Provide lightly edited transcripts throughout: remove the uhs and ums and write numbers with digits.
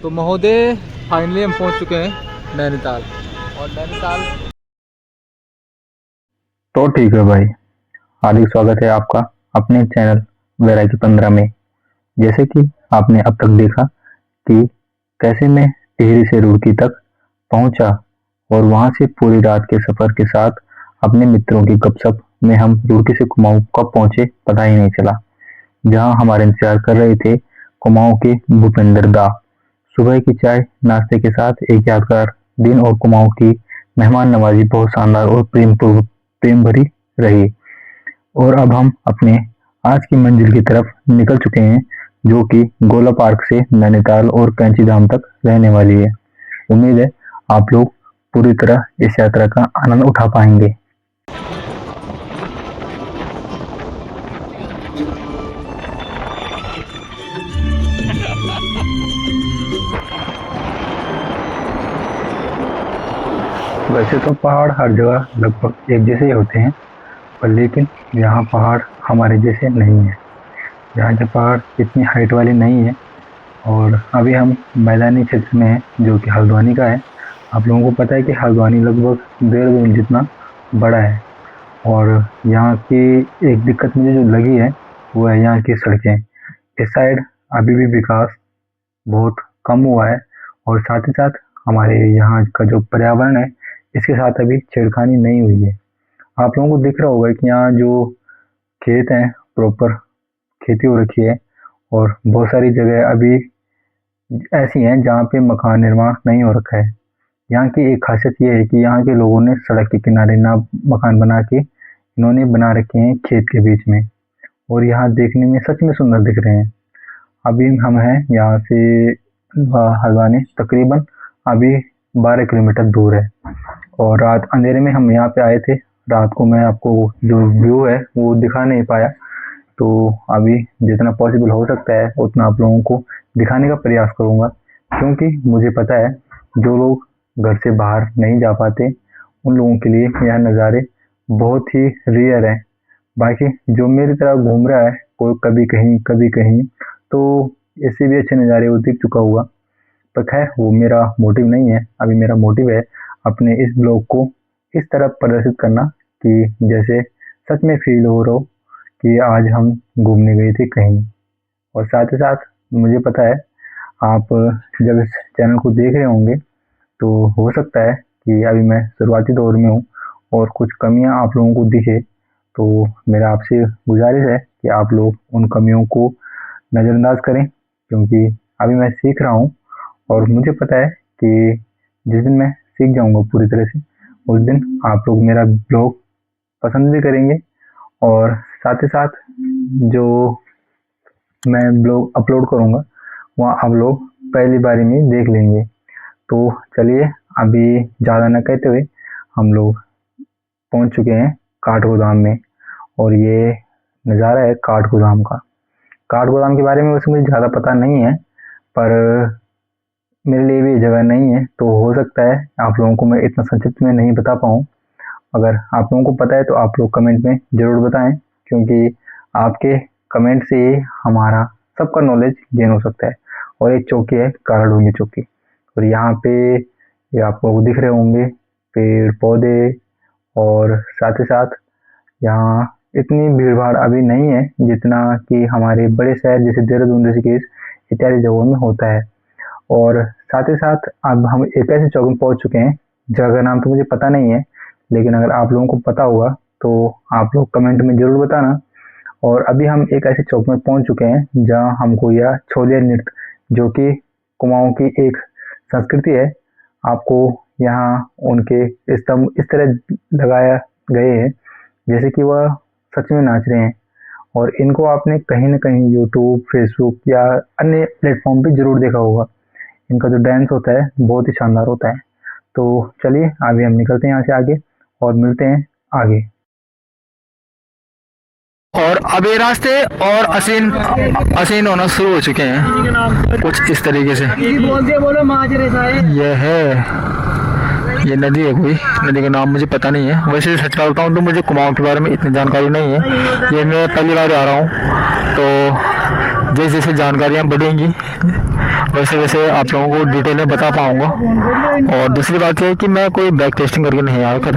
तो महोदय फाइनली हम पहुंच चुके हैं नैनीताल। और नैनीताल तो ठीक है भाई, हार्दिक स्वागत है आपका अपने चैनल वैरायटी 15 में। जैसे कि आपने अब तक देखा कि कैसे मैं टिहरी से रुड़की तक पहुंचा और वहां से पूरी रात के सफर के साथ अपने मित्रों की गपशप में हम रुड़की से कुमाऊं कब पहुंचे पता ही नहीं चला। जहां हमारे इंतजार कर रहे थे कुमाऊं के भूपेंद्र दा। सुबह की चाय नाश्ते के साथ एक यादगार दिन और कुमाऊं की मेहमान नवाजी बहुत शानदार और प्रेम भरी रही। और अब हम अपने आज की मंजिल की तरफ निकल चुके हैं, जो कि गोला पार्क से नैनीताल और कैंची धाम तक रहने वाली है। उम्मीद है आप लोग पूरी तरह इस यात्रा का आनंद उठा पाएंगे। वैसे तो पहाड़ हर जगह लगभग एक जैसे ही होते हैं, पर लेकिन यहाँ पहाड़ हमारे जैसे नहीं है। यहाँ के पहाड़ इतनी हाइट वाले नहीं है। और अभी हम मैदानी क्षेत्र में हैं, जो कि हल्द्वानी का है। आप लोगों को पता है कि हल्द्वानी लगभग देहरादून जितना बड़ा है। और यहाँ की एक दिक्कत मुझे जो लगी है वो है यहाँ की सड़कें। इस साइड अभी भी विकास बहुत कम हुआ है, और साथ ही साथ हमारे यहाँ का जो पर्यावरण है इसके साथ अभी छेड़खानी नहीं हुई है। आप लोगों को दिख रहा होगा कि यहाँ जो खेत हैं प्रॉपर खेती हो रखी है, और बहुत सारी जगह अभी ऐसी हैं जहाँ पे मकान निर्माण नहीं हो रखा है। यहाँ की एक खासियत ये है कि यहाँ के लोगों ने सड़क के किनारे ना मकान बना के इन्होंने बना रखे हैं खेत के बीच में, और यहाँ देखने में सच में सुंदर दिख रहे हैं। अभी हम हैं यहाँ से हल्द्वानी तकरीबन अभी 12 किलोमीटर दूर है, और रात अंधेरे में हम यहाँ पे आए थे। रात को मैं आपको जो व्यू है वो दिखा नहीं पाया, तो अभी जितना पॉसिबल हो सकता है उतना आप लोगों को दिखाने का प्रयास करूँगा, क्योंकि मुझे पता है जो लोग घर से बाहर नहीं जा पाते उन लोगों के लिए यह नज़ारे बहुत ही रेयर हैं। बाकी जो मेरी तरह घूम रहा है कोई कभी कहीं, तो इससे भी अच्छे नज़ारे वो दिख चुका होगा। पर खैर वो मेरा मोटिव नहीं है। अभी मेरा मोटिव है अपने इस ब्लॉग को इस तरह प्रदर्शित करना कि जैसे सच में फील हो रहा हो कि आज हम घूमने गए थे कहीं। और साथ ही साथ मुझे पता है आप जब इस चैनल को देख रहे होंगे तो हो सकता है कि अभी मैं शुरुआती दौर में हूँ और कुछ कमियां आप लोगों को दिखे, तो मेरा आपसे गुजारिश है कि आप लोग उन कमियों को नज़रअंदाज करें, क्योंकि अभी मैं सीख रहा हूँ। और मुझे पता है कि जिस दिन मैं सीख जाऊँगा पूरी तरह से, उस दिन आप लोग मेरा ब्लॉग पसंद भी करेंगे, और साथ ही साथ जो मैं ब्लॉग अपलोड करूँगा वहाँ आप लोग पहली बारी में देख लेंगे। तो चलिए अभी ज़्यादा न कहते हुए हम लोग पहुँच चुके हैं काठगोदाम में, और ये नज़ारा है काठगोदाम का। काठगोदाम के बारे में वैसे मुझे ज़्यादा पता नहीं है, पर मेरे लिए भी ये जगह नहीं है, तो हो सकता है आप लोगों को मैं इतना संक्षिप्त में नहीं बता पाऊँ। अगर आप लोगों को पता है तो आप लोग कमेंट में ज़रूर बताएं, क्योंकि आपके कमेंट से ही हमारा सबका नॉलेज गेन हो सकता है। और एक चौकी है काराडूंगी चौकी, और यहाँ पे ये आपको दिख रहे होंगे पेड़ पौधे, और साथ ही साथ यहाँ इतनी भीड़ भाड़ अभी नहीं है जितना कि हमारे बड़े शहर जैसे देहरादून, ऋषिकेश इत्यादि जगहों में होता है। और साथ ही साथ अब हम एक ऐसे चौक में पहुँच चुके हैं, जगह का नाम तो मुझे पता नहीं है, लेकिन अगर आप लोगों को पता होगा तो आप लोग कमेंट में ज़रूर बताना। और अभी हम एक ऐसे चौक में पहुंच चुके हैं जहां हमको यह छोलिया नृत्य, जो कि कुमाऊं की एक संस्कृति है, आपको यहाँ उनके स्तंभ इस तरह लगाया गए हैं जैसे कि वह सच में नाच रहे हैं। और इनको आपने कहीं ना कहीं यूट्यूब, फेसबुक या अन्य प्लेटफॉर्म पे ज़रूर देखा होगा। इनका जो डांस होता है बहुत ही शानदार होता है। तो चलिए अभी हम निकलते हैं यहाँ से आगे और मिलते हैं आगे। और अब ये रास्ते और असीन असीन होना शुरू हो चुके हैं कुछ इस तरीके से। यह है, ये नदी है, कोई नदी का नाम मुझे पता नहीं है। वैसे सच बताऊँ तो मुझे कुमाऊं के बारे में इतनी जानकारी नहीं है, ये मैं पहली बार आ रहा हूँ। तो जैसे जैसे जानकारियाँ बढ़ेंगी वैसे वैसे आप लोगों को डिटेल में बता पाऊँगा। और दूसरी बात यह है कि मैं कोई बैक टेस्टिंग करके नहीं आया था,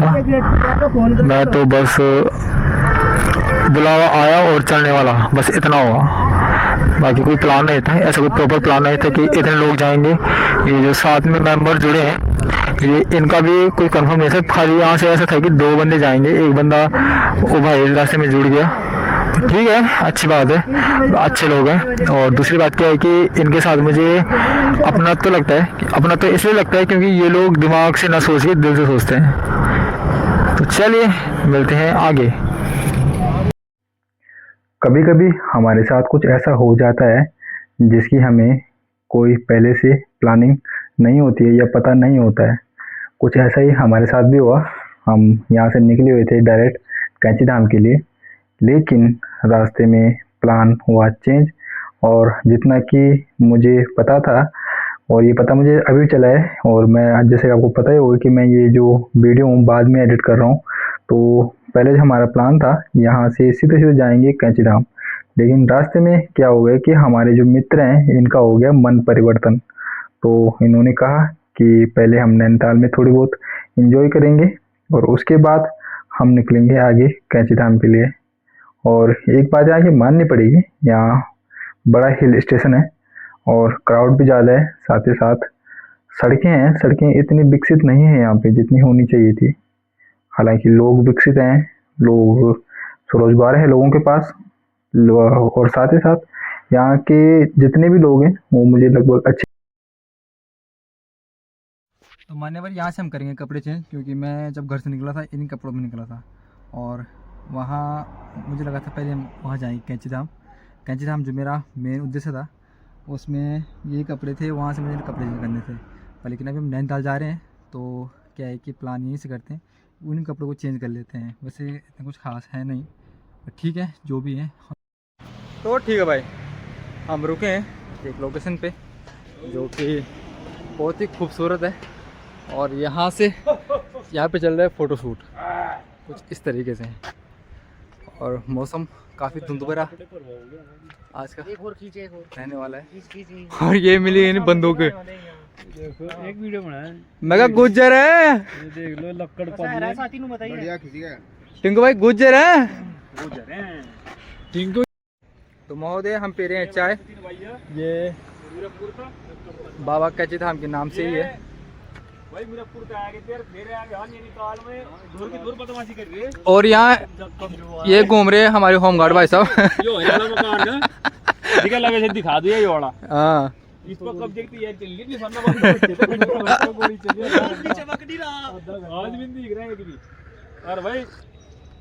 मैं तो बस बुलावा आया और चलने वाला, बस इतना हुआ। बाकी कोई प्लान नहीं था, ऐसा कोई प्रॉपर प्लान नहीं था कि इतने लोग जाएंगे। ये जो साथ में मेंबर जुड़े हैं, ये इनका भी कोई कंफर्म नहीं था, खाली यहाँ से ऐसा था कि 2 बंदे जाएंगे, एक बंदा वो भाई रास्ते में जुड़ गया। ठीक है, अच्छी बात है, अच्छे लोग हैं। और दूसरी बात क्या है कि इनके साथ मुझे अपना तो लगता है, अपना तो इसलिए लगता है क्योंकि ये लोग दिमाग से ना सोच के दिल से सोचते हैं। तो चलिए मिलते हैं आगे। कभी कभी हमारे साथ कुछ ऐसा हो जाता है जिसकी हमें कोई पहले से प्लानिंग नहीं होती है या पता नहीं होता है। कुछ ऐसा ही हमारे साथ भी हुआ। हम यहाँ से निकले हुए थे डायरेक्ट कैंची धाम के लिए, लेकिन रास्ते में प्लान हुआ चेंज। और जितना कि मुझे पता था, और ये पता मुझे अभी चला है, और मैं आज जैसे आपको पता ही होगा कि मैं ये जो वीडियो हूँ बाद में एडिट कर रहा हूँ, तो पहले जो हमारा प्लान था यहाँ से सीधे सीधे जाएंगे कैंची धाम, लेकिन रास्ते में क्या हो गया कि हमारे जो मित्र हैं इनका हो गया मन परिवर्तन। तो इन्होंने कहा कि पहले हम नैनीताल में थोड़ी बहुत एंजॉय करेंगे और उसके बाद हम निकलेंगे आगे कैंची धाम के लिए। और एक बात यहाँ की माननी पड़ेगी, यहाँ बड़ा हिल स्टेशन है और क्राउड भी ज़्यादा है, साथ ही साथ सड़कें इतनी विकसित नहीं है यहाँ पे जितनी होनी चाहिए थी। हालांकि लोग विकसित हैं, लोग स्वरोजगार है लोगों के पास, और साथ ही साथ यहाँ के जितने भी लोग हैं वो मुझे लगभग अच्छे। तो मान्यवर यहाँ से हम करेंगे कपड़े चेंज, क्योंकि मैं जब घर से निकला था इन्हीं कपड़ों में निकला था, और वहाँ मुझे लगा था पहले हम वहाँ जाएंगे कैंची धाम जो मेरा मेन उद्देश्य था, उसमें यही कपड़े थे, वहाँ से मुझे कपड़े चेंज करने थे। पर लेकिन अभी हम नैनीताल जा रहे हैं, तो क्या है कि प्लान यहीं से करते हैं, उन कपड़ों को चेंज कर लेते हैं। वैसे इतना कुछ खास है नहीं, ठीक है जो भी है। तो ठीक है भाई, हम रुके हैं एक लोकेशन पे जो कि बहुत ही खूबसूरत है, और यहाँ पे चल रहा है फ़ोटोशूट कुछ इस तरीके से, और मौसम काफ़ी धुंधला आज का रहने वाला है। और ये मिली है बंदूक, एक वीडियो बनाया मैं कहा गुज्जर है, देख लो लक्कड़ बढ़िया खींचेगा टिंकू भाई गुज्जर है। टिंकू तो महोदय हम पी रहे हैं चाय, ये बाबा कैंची धाम के नाम से ही है। और यहाँ ये घूम रहे हैं हमारे होमगार्ड भाई साहब। दिखा दिया ये वाला। हाँ इस पर कब देखती है चल गई आज भी दिख रहा है कि और भाई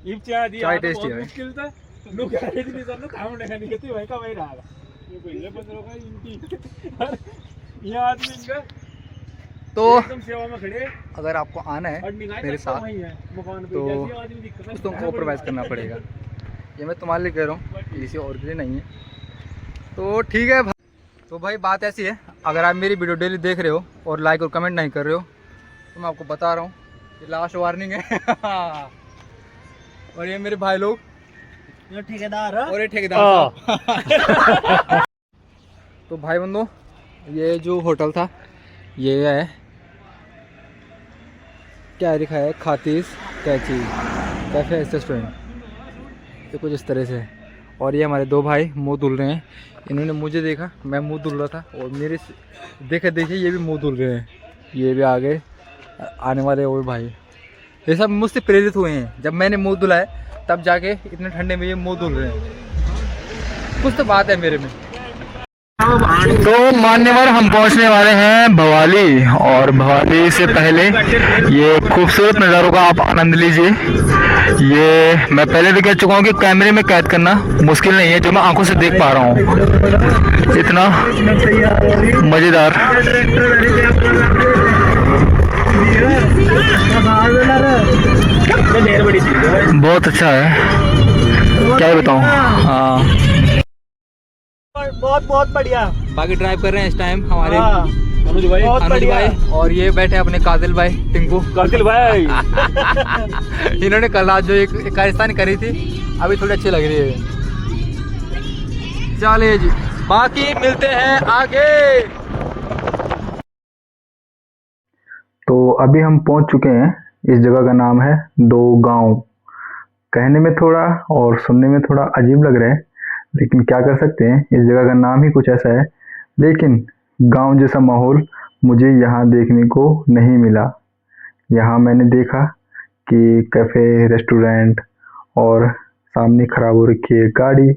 इब चाय दिया चाय टेस्टी है मुश्किल था लोग कह रहे थे सर ना थाम लेने नहीं कहते भाई का भाई रहा ये पहले बंद होगा इनकी ये आदमी इनका तो एकदम सेवा में खड़े। अगर आपको आना है मेरे साथ तो कुछ तुमको कॉम्प्रोमाइज़ करना पड़ेगा, ये मैं तुम्हारे लिए कह रहा हूँ, किसी और के लिए नहीं है। तो ठीक है भाई, तो भाई बात ऐसी है, अगर आप मेरी वीडियो डेली देख रहे हो और लाइक और कमेंट नहीं कर रहे हो तो मैं आपको बता रहा हूँ कि लास्ट वार्निंग है। और ये मेरे भाई लोग ठेकेदार और ये ठेकेदार। तो भाई बंधु, ये जो होटल था ये है, क्या लिखा है, खातीस कैंची कैफे रेस्टोरेंट, ये कुछ इस तरह से है। और ये हमारे 2 भाई मुंह धुल रहे हैं, इन्होंने मुझे देखा, मैं मुंह धुल रहा था, और मेरे देखे ये भी मुंह धुल रहे हैं, ये भी आगे आने वाले और भाई, ये सब मुझसे प्रेरित हुए हैं। जब मैंने मुंह धुलाया तब जाके इतने ठंडे में ये मुंह धुल रहे हैं, कुछ तो बात है मेरे में। तो मान्यवर हम पहुंचने वाले हैं भवाली, और भवाली से पहले ये खूबसूरत नज़ारों का आप आनंद लीजिए। ये मैं पहले भी कह चुका हूँ कि कैमरे में कैद करना मुश्किल नहीं है, जो मैं आंखों से देख पा रहा हूँ, इतना मज़ेदार। बहुत अच्छा है, क्या ही बताऊँ। हाँ बहुत बढ़िया। बाकी ड्राइव कर रहे हैं इस टाइम हमारे अनुज भाई, और ये बैठे अपने कादिल भाई टिंकू भाई। इन्होंने कल आज जो एक कारस्तानी करी थी अभी थोड़ी अच्छी लग रही है। चलिए जी, बाकी मिलते हैं आगे। अभी हम पहुंच चुके हैं। इस जगह का नाम है दो गांव। कहने में थोड़ा और सुनने में थोड़ा अजीब लग रहा है, लेकिन क्या कर सकते हैं, इस जगह का नाम ही कुछ ऐसा है। लेकिन गांव जैसा माहौल मुझे यहाँ देखने को नहीं मिला। यहाँ मैंने देखा कि कैफ़े, रेस्टोरेंट और सामने खराब हो रखी है गाड़ी,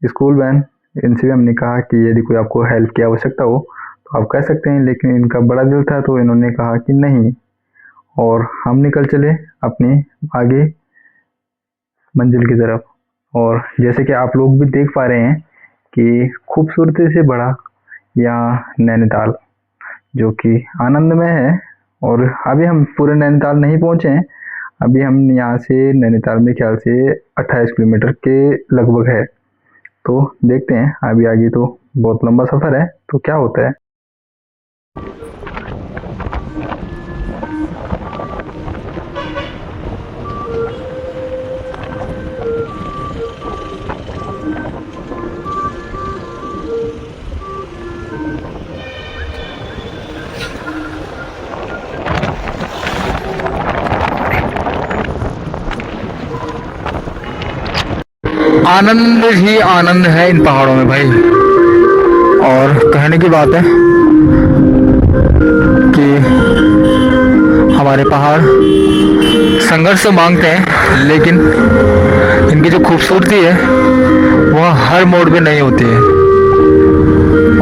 स्कूल वैन। इनसे भी हमने कहा कि यदि कोई आपको हेल्प की आवश्यकता हो तो आप कह सकते हैं, लेकिन इनका बड़ा दिल था तो इन्होंने कहा कि नहीं। और हम निकल चले अपने आगे मंजिल की तरफ। और जैसे कि आप लोग भी देख पा रहे हैं कि खूबसूरती से बड़ा यहाँ नैनीताल, जो कि आनंदमय है। और अभी हम पूरे नैनीताल नहीं पहुँचे हैं। अभी हम यहाँ से नैनीताल में ख्याल से 28 किलोमीटर के लगभग है। तो देखते हैं अभी आगे, तो बहुत लंबा सफ़र है, तो क्या होता है। आनंद ही आनंद है इन पहाड़ों में भाई। और कहने की बात है कि हमारे पहाड़ संघर्ष तो मांगते हैं, लेकिन इनकी जो खूबसूरती है वह हर मोड़ पे नहीं होती है।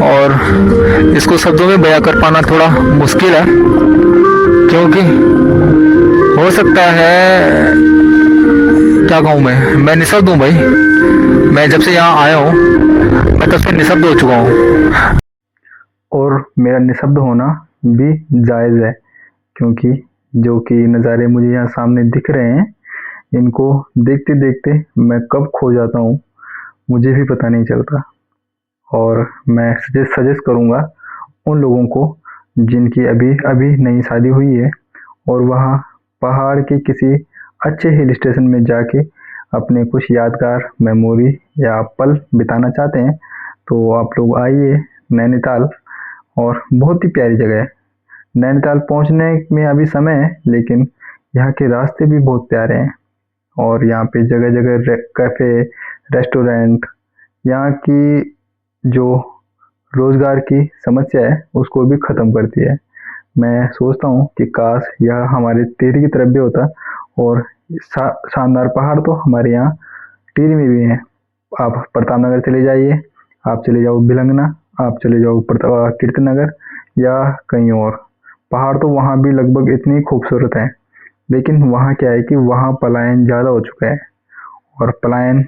और इसको शब्दों में बयां कर पाना थोड़ा मुश्किल है, क्योंकि हो सकता है, क्या कहूँ मैं निशब्द हूँ भाई। मैं जब से यहाँ आया हूँ मैं तब से निशब्द हो चुका हूँ। और मेरा निशब्द होना भी जायज़ है, क्योंकि जो कि नज़ारे मुझे यहाँ सामने दिख रहे हैं, इनको देखते देखते मैं कब खो जाता हूँ मुझे भी पता नहीं चलता। और मैं सजेस्ट करूँगा उन लोगों को जिनकी अभी अभी नई शादी हुई है और वहाँ पहाड़ के किसी अच्छे हिल स्टेशन में जाके अपने कुछ यादगार मेमोरी या पल बिताना चाहते हैं, तो आप लोग आइए नैनीताल। और बहुत ही प्यारी जगह है। नैनीताल पहुंचने में अभी समय है, लेकिन यहाँ के रास्ते भी बहुत प्यारे हैं। और यहाँ पे जगह जगह कैफ़े, रेस्टोरेंट, यहाँ की जो रोज़गार की समस्या है उसको भी ख़त्म करती है। मैं सोचता हूँ कि काश यह हमारे टिहरी की तरफ भी होता। और शानदार पहाड़ तो हमारे यहाँ टिहरी में भी हैं। आप प्रतापनगर चले जाइए, आप चले जाओ भिलंगना, आप चले जाओ कीर्तनगर या कहीं और। पहाड़ तो वहाँ भी लगभग इतनी खूबसूरत हैं, लेकिन वहाँ क्या है कि वहाँ पलायन ज़्यादा हो चुका है। और पलायन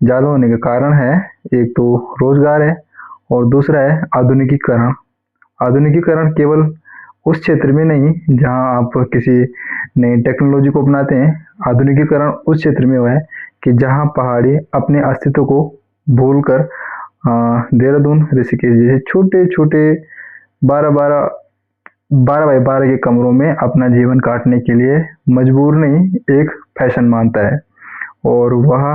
ज़्यादा होने का कारण है, एक तो रोज़गार है और दूसरा है आधुनिकीकरण। आधुनिकीकरण केवल उस क्षेत्र में नहीं जहाँ आप किसी नई टेक्नोलॉजी को अपनाते हैं। आधुनिकीकरण उस क्षेत्र में हुआ है कि जहाँ पहाड़ी अपने अस्तित्व को भूलकर देहरादून, ऋषिकेश जैसे छोटे छोटे 12 बाय 12 के कमरों में अपना जीवन काटने के लिए मजबूर नहीं, एक फैशन मानता है। और वह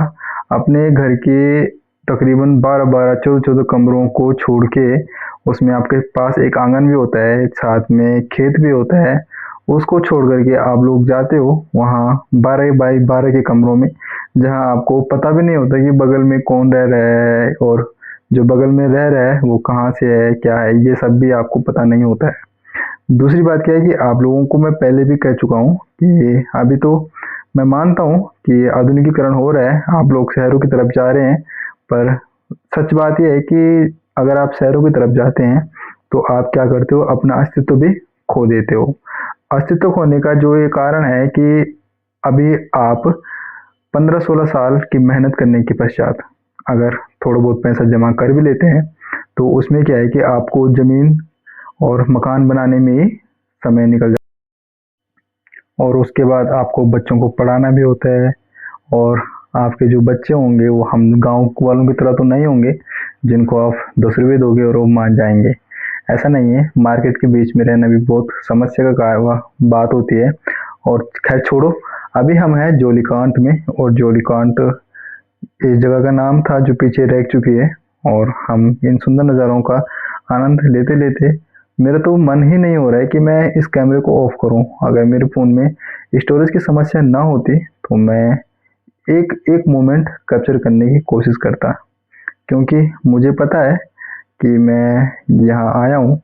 अपने घर के तकरीबन 12 14 कमरों को छोड़ के, उसमें आपके पास एक आंगन भी होता है, साथ में खेत भी होता है, उसको छोड़ करके आप लोग जाते हो वहाँ 12 बाय 12 के कमरों में, जहाँ आपको पता भी नहीं होता कि बगल में कौन रह रहा है और जो बगल में रह रहा है वो कहाँ से है, क्या है, ये सब भी आपको पता नहीं होता है। दूसरी बात क्या है कि आप लोगों को मैं पहले भी कह चुका हूँ कि अभी तो मैं मानता हूँ कि आधुनिकीकरण हो रहा है, आप लोग शहरों की तरफ जा रहे हैं, पर सच बात यह है कि अगर आप शहरों की तरफ जाते हैं तो आप क्या करते हो, अपना अस्तित्व भी खो देते हो। अस्तित्व खोने का जो ये कारण है कि अभी आप 15-16 साल की मेहनत करने के पश्चात अगर थोड़ा बहुत पैसा जमा कर भी लेते हैं, तो उसमें क्या है कि आपको ज़मीन और मकान बनाने में ही समय निकल जाता है। और उसके बाद आपको बच्चों को पढ़ाना भी होता है। और आपके जो बच्चे होंगे वो हम गांव वालों की तरह तो नहीं होंगे जिनको आप 10 रुपये दोगे और वो मान जाएंगे। ऐसा नहीं है, मार्केट के बीच में रहना भी बहुत समस्या का बात होती है। और खैर छोड़ो, अभी हम हैं जोलीकांट में, और जोलीकांट इस जगह का नाम था जो पीछे रह चुकी है। और हम इन सुंदर नज़ारों का आनंद लेते लेते मेरा तो मन ही नहीं हो रहा है कि मैं इस कैमरे को ऑफ करूं। अगर मेरे फ़ोन में स्टोरेज की समस्या ना होती तो मैं एक एक मोमेंट कैप्चर करने की कोशिश करता, क्योंकि मुझे पता है कि मैं यहाँ आया हूँ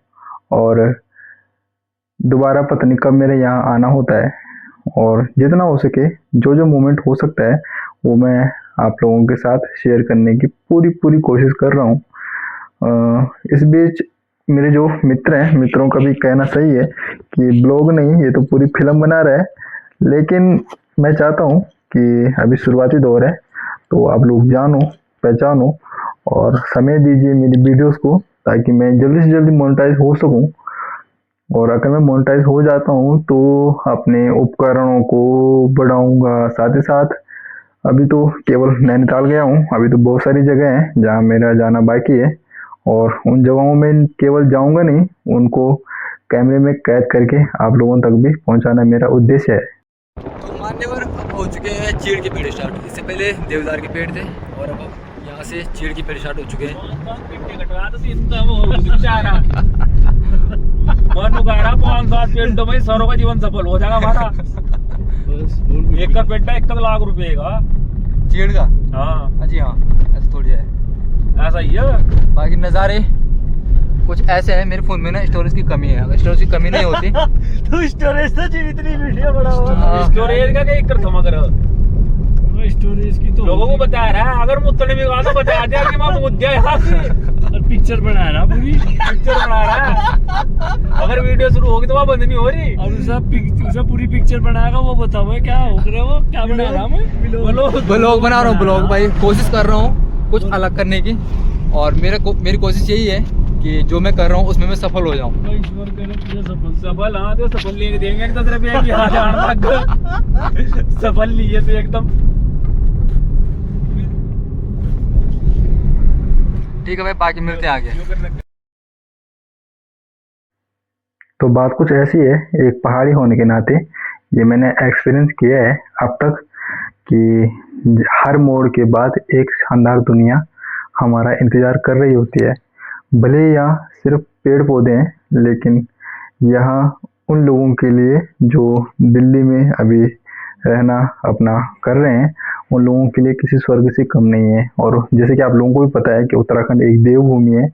और दोबारा पता नहीं कब मेरे यहाँ आना होता है। और जितना हो सके जो जो मोमेंट हो सकता है वो मैं आप लोगों के साथ शेयर करने की पूरी पूरी कोशिश कर रहा हूँ। इस बीच मेरे जो मित्र हैं, मित्रों का भी कहना सही है कि ब्लॉग नहीं, ये तो पूरी फिल्म बना रहा है। लेकिन मैं चाहता हूँ कि अभी शुरुआती दौर है तो आप लोग जानो पहचानो और समय दीजिए मेरी वीडियोस को, ताकि मैं जल्दी से जल्दी मोनेटाइज हो सकूँ। और अगर मैं मोनेटाइज हो जाता हूँ तो अपने उपकरणों को बढ़ाऊंगा। साथ ही साथ अभी तो केवल नैनीताल गया हूँ, अभी तो बहुत सारी जगह हैं जहाँ मेरा जाना बाकी है, और उन जगहों में केवल जाऊंगा नहीं, उनको कैमरे में कैद करके आप लोगों तक भी पहुँचाना मेरा उद्देश्य है। तो मान्यवर अब हो चुके हैं चीड़ के पेड़ स्टार्ट। इससे पहले देवदार के पेड़ थे और अब यहाँ से चीड़ के पेड़ स्टार्ट हो चुके हैं। मनुगारा 5-7 पेड़ों में सरों का जीवन सफल हो जाएगा हमारा। एक का पेड़ 1 लाख रुपए का चीड़ का? हाँ जी हाँ, ऐसा थोड़ी है, ऐसा ही है। बाकी नज़ारे कुछ ऐसे है। मेरे फ़ोन में ना स्टोरेज की कमी है, अगर स्टोरेज की कमी नहीं होती तो स्टोरेज तो जी इतनी वीडियो बड़ा हुआ। स्टोरेज का क्या कर थमा कर स्टोरेज की तो लोगों को बता रहा है। अगर मुत्तने में तो बता दिया कि मैं मुद्दा यहाँ से पिक्चर बना रहा, पूरी पिक्चर बना रहा है। अगर वीडियो शुरू होगी तो वहाँ बंद नहीं हो रही। और उसे पूरी पिक्चर बनाएगा, वो बताओ क्या हो रहा है, वो क्या बना रहा मैं? ब्लॉग बना रहा हूँ। ब्लॉग भाई कोशिश कर रहा हूँ कुछ अलग करने की, और मेरी कोशिश यही है कि जो मैं कर रहा हूँ उसमें मैं सफल हो जाऊँ। सफल? हाँ तो सफल लेके देंगे 10 रुपये की सफल लिए तो एकदम ठीक है भाई, बाकी मिलते हैं आगे। तो बात कुछ ऐसी है, एक पहाड़ी होने के नाते ये मैंने एक्सपीरियंस किया है अब तक कि हर मोड़ के बाद एक शानदार दुनिया हमारा इंतज़ार कर रही होती है। भले ही यहाँ सिर्फ पेड़ पौधे हैं, लेकिन यहाँ उन लोगों के लिए जो दिल्ली में अभी रहना अपना कर रहे हैं, उन लोगों के लिए किसी स्वर्ग से कम नहीं है। और जैसे कि आप लोगों को भी पता है कि उत्तराखंड एक देवभूमि है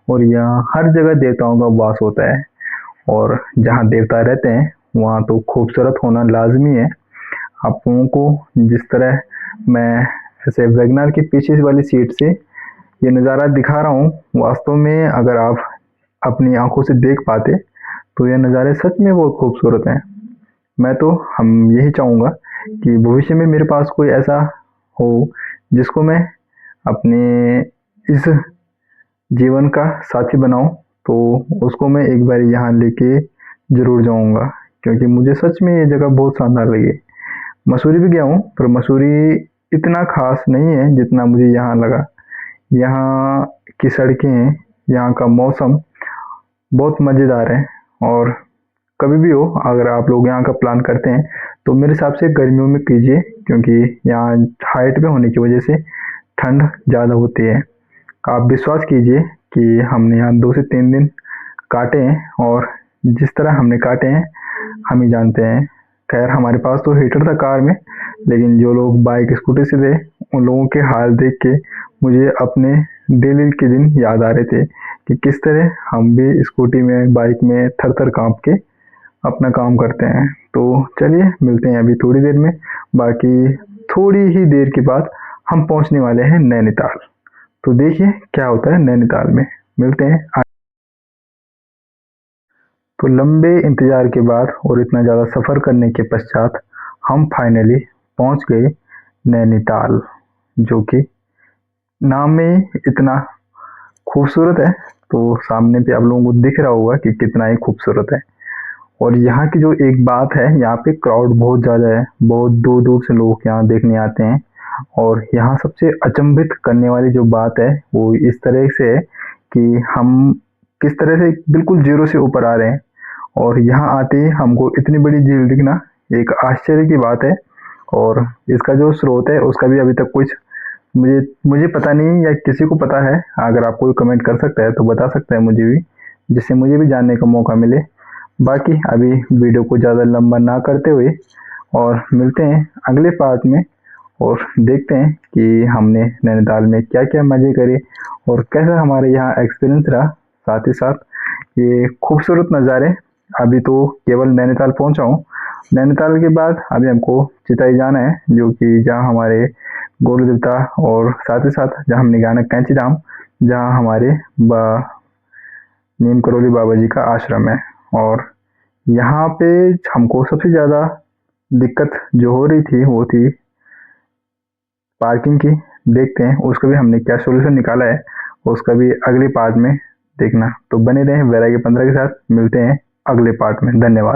और यहाँ हर जगह देवताओं का वास होता है, और जहाँ देवता रहते हैं वहाँ तो खूबसूरत होना लाजमी है। आप लोगों को जिस तरह मैं ऐसे वैगनार के पीछे वाली सीट से ये नज़ारा दिखा रहा हूँ, वास्तव में अगर आप अपनी आंखों से देख पाते तो ये नज़ारे सच में बहुत खूबसूरत हैं। मैं तो हम यही चाहूँगा कि भविष्य में मेरे पास कोई ऐसा हो जिसको मैं अपने इस जीवन का साथी बनाऊं, तो उसको मैं एक बार यहाँ लेके ज़रूर जाऊँगा, क्योंकि मुझे सच में ये जगह बहुत शानदार लगी। मसूरी भी गया हूँ, पर मसूरी इतना खास नहीं है जितना मुझे यहाँ लगा। यहाँ की सड़कें, यहाँ का मौसम बहुत मज़ेदार है। और कभी भी हो अगर आप लोग यहाँ का प्लान करते हैं तो मेरे हिसाब से गर्मियों में कीजिए, क्योंकि यहाँ हाइट पे होने की वजह से ठंड ज़्यादा होती है। आप विश्वास कीजिए कि हमने यहाँ 2 से 3 दिन काटे हैं, और जिस तरह हमने काटे हैं हम ही जानते हैं। खैर हमारे पास तो हीटर था कार में, लेकिन जो लोग बाइक स्कूटी से थे उन लोगों के हाल देख के मुझे अपने डेली के दिन याद आ रहे थे कि किस तरह हम भी स्कूटी में बाइक में थर थर काँप के अपना काम करते हैं। तो चलिए मिलते हैं अभी थोड़ी देर में। बाकी थोड़ी ही देर के बाद हम पहुंचने वाले हैं नैनीताल, तो देखिए क्या होता है नैनीताल में। मिलते हैं। तो लंबे इंतज़ार के बाद और इतना ज़्यादा सफ़र करने के पश्चात हम फाइनली पहुंच गए नैनीताल, जो कि नाम में इतना खूबसूरत है। तो सामने पे आप लोगों को दिख रहा होगा कि कितना ही खूबसूरत है। और यहाँ की जो एक बात है, यहाँ पे क्राउड बहुत ज़्यादा है, बहुत दूर दूर से लोग यहाँ देखने आते हैं। और यहाँ सबसे अचंभित करने वाली जो बात है वो इस तरह से है कि हम किस तरह से बिल्कुल जीरो से ऊपर आ रहे हैं, और यहाँ आते ही हमको इतनी बड़ी झील दिखना एक आश्चर्य की बात है। और इसका जो स्रोत है उसका भी अभी तक कुछ मुझे पता नहीं, या किसी को पता है, अगर आप कोई कमेंट कर सकता है तो बता सकता है मुझे भी। जिससे मुझे भी जानने का मौका मिले। बाकी अभी वीडियो को ज़्यादा लंबा ना करते हुए और मिलते हैं अगले पार्ट में और देखते हैं कि हमने नैनीताल में क्या क्या मज़े करे और कैसा हमारे यहाँ एक्सपीरियंस रहा। साथ ही साथ ये खूबसूरत नज़ारे। अभी तो केवल नैनीताल पहुँचा हूँ, नैनीताल के बाद अभी हमको चिताई जाना है, जो कि जहाँ हमारे गोलू देवता और साथ ही साथ जहाँ हमने गाना कैंची धाम, जहाँ हमारे नीम करोली बाबा जी का आश्रम है। और यहाँ पे हमको सबसे ज़्यादा दिक्कत जो हो रही थी वो थी पार्किंग की। देखते हैं उसका भी हमने क्या सोल्यूशन निकाला है, उसका भी अगले पार्ट में देखना। तो बने रहें वैरागी 15 के साथ, मिलते हैं अगले पार्ट में। धन्यवाद।